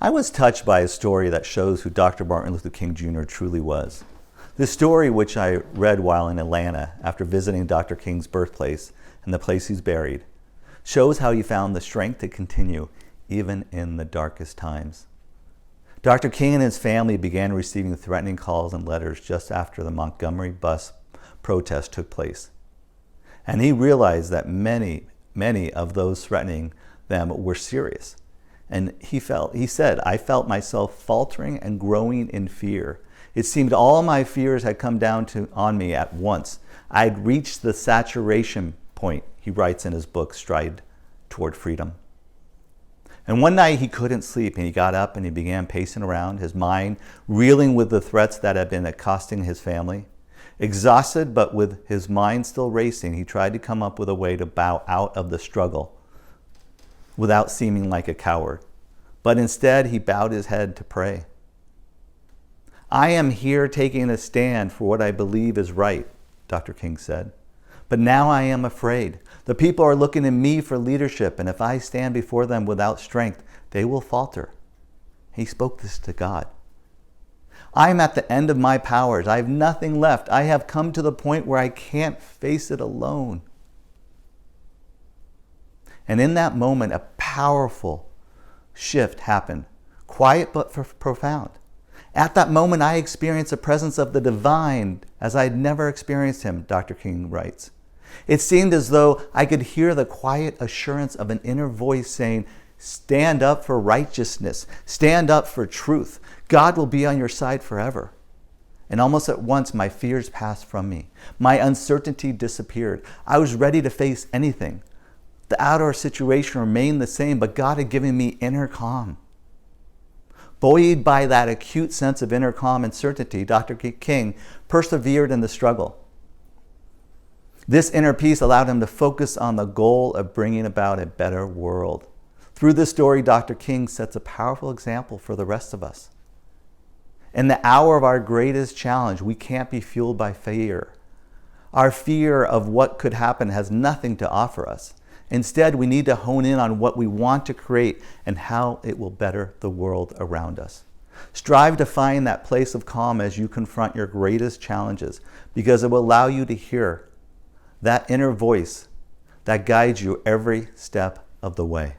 I was touched by a story that shows who Dr. Martin Luther King Jr. truly was. This story, which I read while in Atlanta after visiting Dr. King's birthplace and the place he's buried, shows how he found the strength to continue even in the darkest times. Dr. King and his family began receiving threatening calls and letters just after the Montgomery bus protest took place. And he realized that many of those threatening them were serious. And he said, I felt myself faltering and growing in fear. It seemed all my fears had come down on me at once. I had reached the saturation point, he writes in his book, Stride Toward Freedom. And one night he couldn't sleep, and he got up and he began pacing around, his mind reeling with the threats that had been accosting his family. Exhausted, but with his mind still racing, he tried to come up with a way to bow out of the struggle without seeming like a coward. But instead, he bowed his head to pray. I am here taking a stand for what I believe is right, Dr. King said. But now I am afraid. The people are looking at me for leadership, and if I stand before them without strength, they will falter. He spoke this to God. I am at the end of my powers. I have nothing left. I have come to the point where I can't face it alone. And in that moment, a powerful shift happened, quiet but profound. At that moment, I experienced the presence of the divine as I had never experienced him, Dr. King writes. It seemed as though I could hear the quiet assurance of an inner voice saying, stand up for righteousness, stand up for truth. God will be on your side forever. And almost at once, my fears passed from me. My uncertainty disappeared. I was ready to face anything. The outer situation remained the same, but God had given me inner calm. Buoyed by that acute sense of inner calm and certainty, Dr. King persevered in the struggle. This inner peace allowed him to focus on the goal of bringing about a better world. Through this story, Dr. King sets a powerful example for the rest of us. In the hour of our greatest challenge, we can't be fueled by fear. Our fear of what could happen has nothing to offer us. Instead, we need to hone in on what we want to create and how it will better the world around us. Strive to find that place of calm as you confront your greatest challenges, because it will allow you to hear that inner voice that guides you every step of the way.